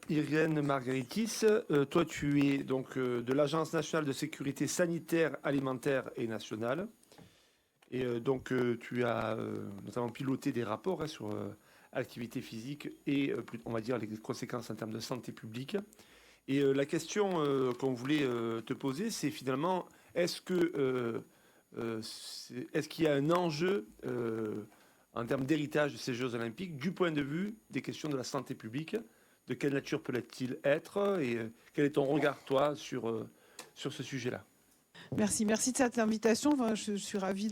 Irène Margaritis, toi tu es donc de l'Agence nationale de sécurité sanitaire, alimentaire et nationale. Et donc tu as notamment piloté des rapports sur activité physique et on va dire les conséquences en termes de santé publique. Et la question qu'on voulait te poser, c'est finalement, est-ce qu'il y a un enjeu en termes d'héritage de ces Jeux Olympiques du point de vue des questions de la santé publique? De quelle nature peut-il être? Et quel est ton regard, toi, sur ce sujet-là? Merci de cette invitation. Enfin, je suis ravie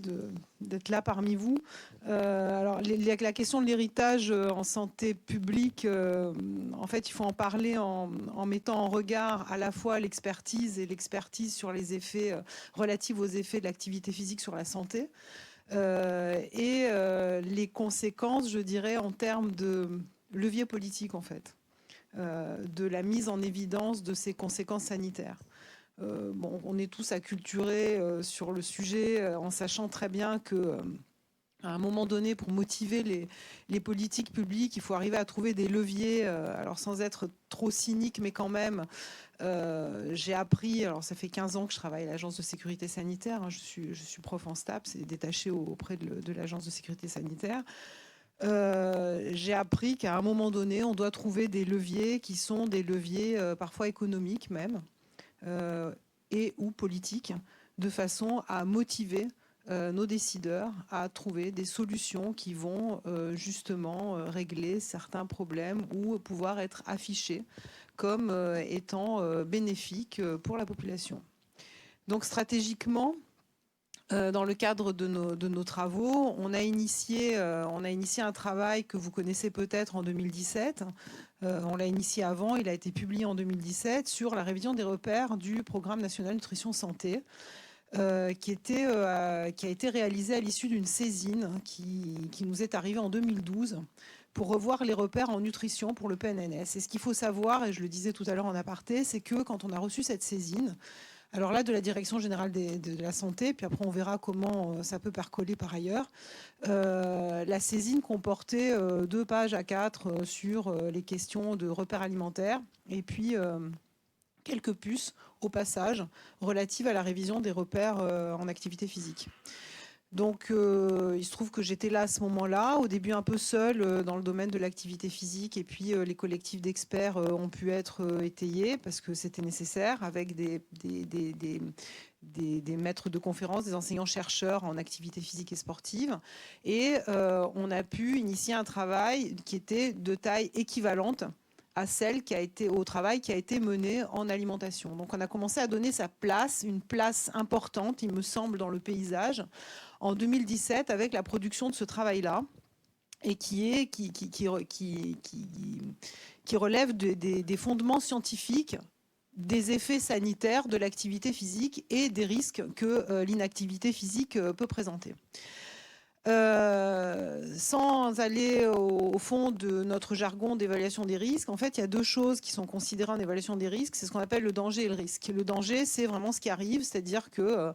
d'être là parmi vous. Alors, la question de l'héritage en santé publique, en fait, il faut en parler en mettant en regard à la fois l'expertise sur les effets relatifs aux effets de l'activité physique sur la santé et les conséquences, je dirais, en termes de levier politique, en fait, de la mise en évidence de ces conséquences sanitaires. Bon, on est tous acculturés sur le sujet en sachant très bien que à un moment donné, pour motiver les politiques publiques, il faut arriver à trouver des leviers, alors sans être trop cynique, mais quand même. J'ai appris, alors ça fait 15 ans que je travaille à l'agence de sécurité sanitaire, hein, je suis prof en STAPS et détachée auprès de l'agence de sécurité sanitaire. J'ai appris qu'à un moment donné, on doit trouver des leviers qui sont des leviers parfois économiques même, et ou politiques, de façon à motiver nos décideurs à trouver des solutions qui vont justement régler certains problèmes ou pouvoir être affichés comme étant bénéfiques pour la population. Donc stratégiquement, dans le cadre de nos travaux, on a initié un travail que vous connaissez peut-être en 2017. On l'a initié avant, il a été publié en 2017 sur la révision des repères du programme national nutrition santé, qui a été réalisé à l'issue d'une saisine qui nous est arrivée en 2012 pour revoir les repères en nutrition pour le PNNS. Et ce qu'il faut savoir, et je le disais tout à l'heure en aparté, c'est que quand on a reçu cette saisine, alors là, de la Direction générale de la santé, puis après on verra comment ça peut percoler par ailleurs, la saisine comportait 2 pages à 4 sur les questions de repères alimentaires, et puis quelques puces au passage relatives à la révision des repères en activité physique. Donc, il se trouve que j'étais là à ce moment-là, au début un peu seule dans le domaine de l'activité physique, et puis les collectifs d'experts ont pu être étayés parce que c'était nécessaire, avec des maîtres de conférences, des enseignants-chercheurs en activité physique et sportive. Et on a pu initier un travail qui était de taille équivalente à celle au travail qui a été mené en alimentation. Donc on a commencé à donner une place importante, il me semble, dans le paysage, en 2017 avec la production de ce travail-là, et qui relève des fondements scientifiques des effets sanitaires de l'activité physique et des risques que l'inactivité physique peut présenter. Sans aller au fond de notre jargon d'évaluation des risques, en fait, il y a 2 choses qui sont considérées en évaluation des risques. C'est ce qu'on appelle le danger et le risque. Le danger, c'est vraiment ce qui arrive, c'est-à-dire que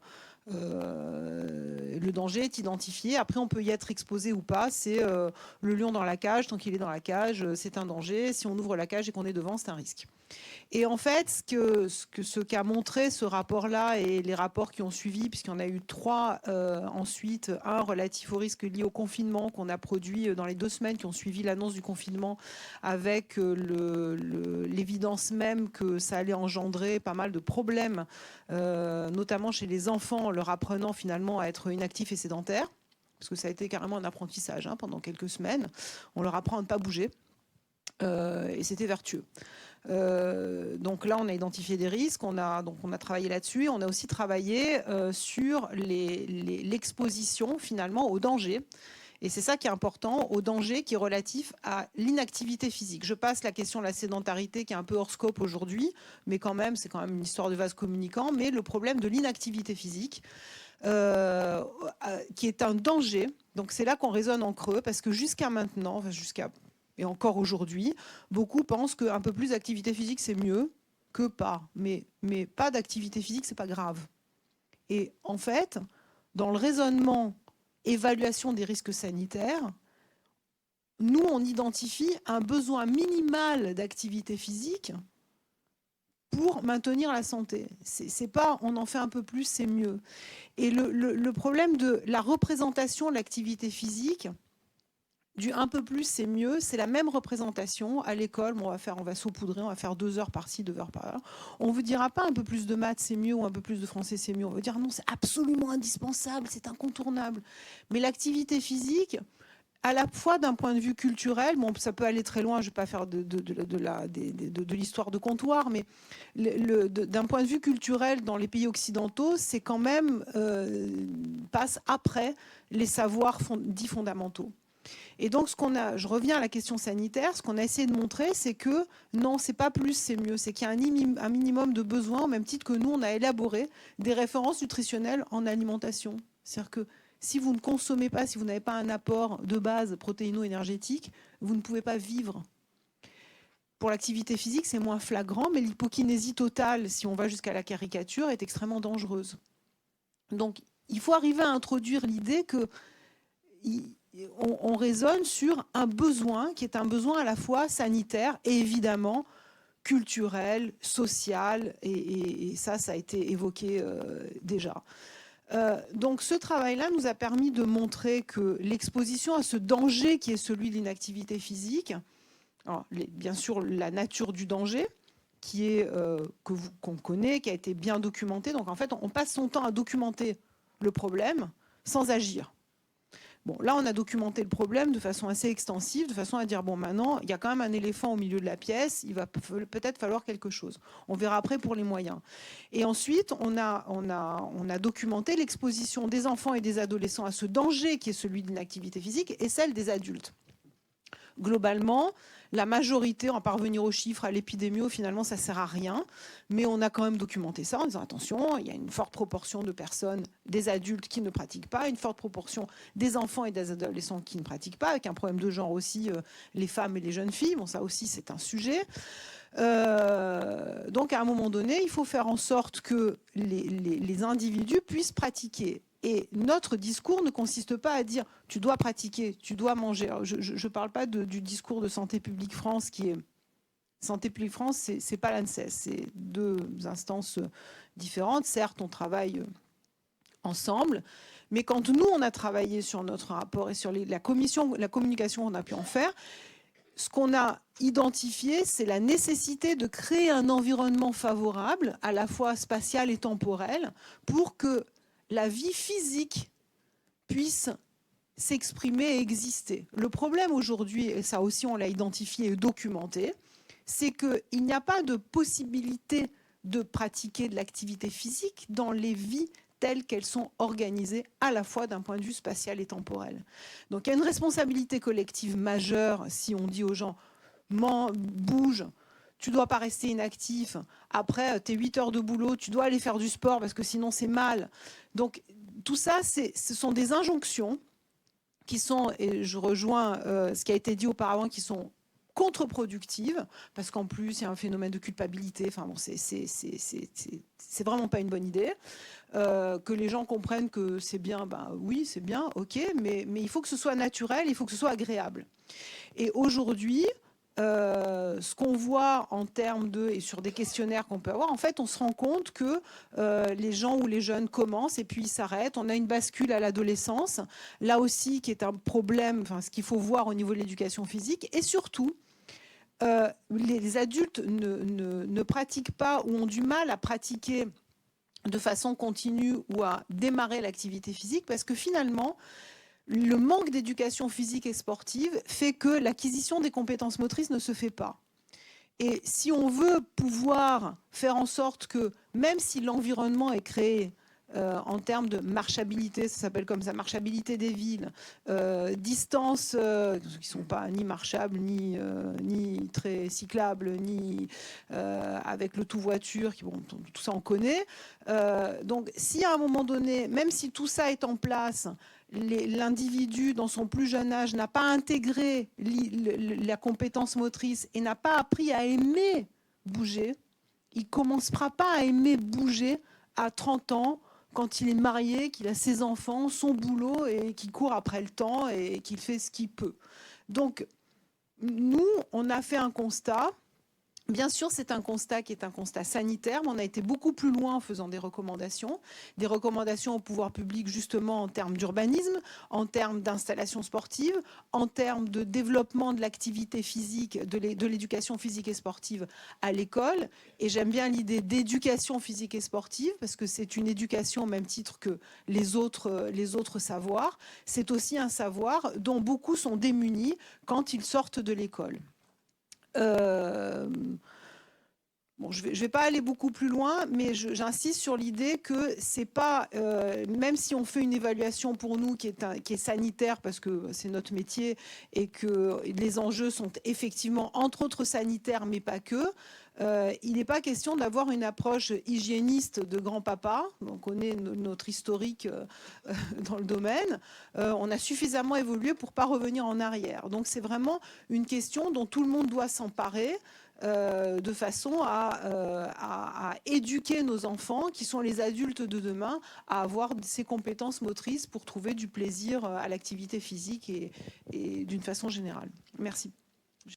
le danger est identifié. Après, on peut y être exposé ou pas. C'est le lion dans la cage. Tant qu'il est dans la cage, c'est un danger. Si on ouvre la cage et qu'on est devant, c'est un risque. Et en fait, ce qu'a montré ce rapport-là et les rapports qui ont suivi, puisqu'il y en a eu 3 ensuite, un relatif au risque lié au confinement qu'on a produit dans les 2 semaines qui ont suivi l'annonce du confinement, avec l'évidence même que ça allait engendrer pas mal de problèmes, notamment chez les enfants, leur apprenant finalement à être inactifs et sédentaires, parce que ça a été carrément un apprentissage pendant quelques semaines. On leur apprend à ne pas bouger, et c'était vertueux. Donc là, on a identifié des risques, on a travaillé là-dessus. On a aussi travaillé sur l'exposition finalement au danger. Et c'est ça qui est important, au danger qui est relatif à l'inactivité physique. Je passe la question de la sédentarité qui est un peu hors scope aujourd'hui, mais quand même, c'est quand même une histoire de vase communicant. Mais le problème de l'inactivité physique, qui est un danger. Donc c'est là qu'on raisonne en creux, parce que jusqu'à maintenant, et encore aujourd'hui, beaucoup pensent qu'un peu plus d'activité physique, c'est mieux que pas. Mais pas d'activité physique, c'est pas grave. Et en fait, dans le raisonnement évaluation des risques sanitaires, nous, on identifie un besoin minimal d'activité physique pour maintenir la santé. C'est pas on en fait un peu plus, c'est mieux. Et le problème de la représentation de l'activité physique, du un peu plus, c'est mieux, c'est la même représentation à l'école. Bon, on va saupoudrer, on va faire 2 heures par-ci, 2 heures par-là. On ne vous dira pas un peu plus de maths, c'est mieux, ou un peu plus de français, c'est mieux. On va dire non, c'est absolument indispensable, c'est incontournable. Mais l'activité physique, à la fois d'un point de vue culturel, bon, ça peut aller très loin, je ne vais pas faire de l'histoire de comptoir, mais d'un point de vue culturel, dans les pays occidentaux, c'est quand même passe après les savoirs dits fondamentaux. Et donc, je reviens à la question sanitaire, ce qu'on a essayé de montrer, c'est que non, c'est pas plus, c'est mieux. C'est qu'il y a un minimum de besoins, au même titre que nous, on a élaboré des références nutritionnelles en alimentation. C'est-à-dire que si vous ne consommez pas, si vous n'avez pas un apport de base protéino-énergétique, vous ne pouvez pas vivre. Pour l'activité physique, c'est moins flagrant, mais l'hypokinésie totale, si on va jusqu'à la caricature, est extrêmement dangereuse. Donc, il faut arriver à introduire l'idée que on raisonne sur un besoin qui est un besoin à la fois sanitaire et évidemment culturel, social, et ça a été évoqué déjà. Donc ce travail-là nous a permis de montrer que l'exposition à ce danger qui est celui de l'inactivité physique, alors, bien sûr la nature du danger, qui est qu'on connaît, qui a été bien documenté. Donc en fait, on passe son temps à documenter le problème sans agir. Bon, là, on a documenté le problème de façon assez extensive, de façon à dire, bon, maintenant, il y a quand même un éléphant au milieu de la pièce, il va peut-être falloir quelque chose. On verra après pour les moyens. Et ensuite, on a documenté l'exposition des enfants et des adolescents à ce danger qui est celui de l'inactivité physique et celle des adultes. Globalement, la majorité, en parvenir aux chiffres, à l'épidémie, finalement, ça ne sert à rien. Mais on a quand même documenté ça en disant, attention, il y a une forte proportion de personnes, des adultes qui ne pratiquent pas, une forte proportion des enfants et des adolescents qui ne pratiquent pas, avec un problème de genre aussi, les femmes et les jeunes filles. Bon, ça aussi, c'est un sujet. Donc, à un moment donné, il faut faire en sorte que les individus puissent pratiquer. Et notre discours ne consiste pas à dire tu dois pratiquer, tu dois manger. Alors, je ne parle pas du discours de Santé publique France qui est Santé publique France, c'est pas l'ANSES, c'est 2 instances différentes. Certes, on travaille ensemble, mais quand nous on a travaillé sur notre rapport et sur la communication qu'on a pu en faire, ce qu'on a identifié, c'est la nécessité de créer un environnement favorable, à la fois spatial et temporel, pour que la vie physique puisse s'exprimer et exister. Le problème aujourd'hui, et ça aussi on l'a identifié et documenté, c'est qu'il n'y a pas de possibilité de pratiquer de l'activité physique dans les vies telles qu'elles sont organisées à la fois d'un point de vue spatial et temporel. Donc il y a une responsabilité collective majeure si on dit aux gens « bouge », tu ne dois pas rester inactif. Après tes 8 heures de boulot, tu dois aller faire du sport parce que sinon c'est mal. Donc tout ça, ce sont des injonctions qui sont, et je rejoins ce qui a été dit auparavant, qui sont contre-productives, parce qu'en plus, il y a un phénomène de culpabilité. Enfin bon, c'est vraiment pas une bonne idée. Que les gens comprennent que c'est bien, ben oui, c'est bien, ok, mais il faut que ce soit naturel, il faut que ce soit agréable. Et aujourd'hui, ce qu'on voit en termes et sur des questionnaires qu'on peut avoir, en fait, on se rend compte que les gens ou les jeunes commencent et puis ils s'arrêtent. On a une bascule à l'adolescence, là aussi, qui est un problème, enfin, ce qu'il faut voir au niveau de l'éducation physique. Et surtout, les adultes ne pratiquent pas ou ont du mal à pratiquer de façon continue ou à démarrer l'activité physique parce que finalement, le manque d'éducation physique et sportive fait que l'acquisition des compétences motrices ne se fait pas. Et si on veut pouvoir faire en sorte que, même si l'environnement est créé en termes de marchabilité, ça s'appelle comme ça, marchabilité des villes, distances qui ne sont pas ni marchables, ni très cyclables, ni avec le tout-voiture, bon, tout ça on connaît. Donc si à un moment donné, même si tout ça est en place, l'individu dans son plus jeune âge n'a pas intégré la compétence motrice et n'a pas appris à aimer bouger, il ne commencera pas à aimer bouger à 30 ans, quand il est marié, qu'il a ses enfants, son boulot et qu'il court après le temps et qu'il fait ce qu'il peut. Donc, nous, on a fait un constat. Bien sûr, c'est un constat qui est un constat sanitaire, mais on a été beaucoup plus loin en faisant des recommandations au pouvoir public justement en termes d'urbanisme, en termes d'installation sportive, en termes de développement de l'activité physique, de l'éducation physique et sportive à l'école. Et j'aime bien l'idée d'éducation physique et sportive parce que c'est une éducation au même titre que les autres savoirs. C'est aussi un savoir dont beaucoup sont démunis quand ils sortent de l'école. Bon, je vais pas aller beaucoup plus loin, mais j'insiste sur l'idée que c'est pas, même si on fait une évaluation pour nous qui est sanitaire parce que c'est notre métier et que les enjeux sont effectivement entre autres sanitaires, mais pas que. Il n'est pas question d'avoir une approche hygiéniste de grand-papa. On connaît notre historique dans le domaine. On a suffisamment évolué pour ne pas revenir en arrière. Donc c'est vraiment une question dont tout le monde doit s'emparer de façon à éduquer nos enfants, qui sont les adultes de demain, à avoir ces compétences motrices pour trouver du plaisir à l'activité physique et d'une façon générale. Merci.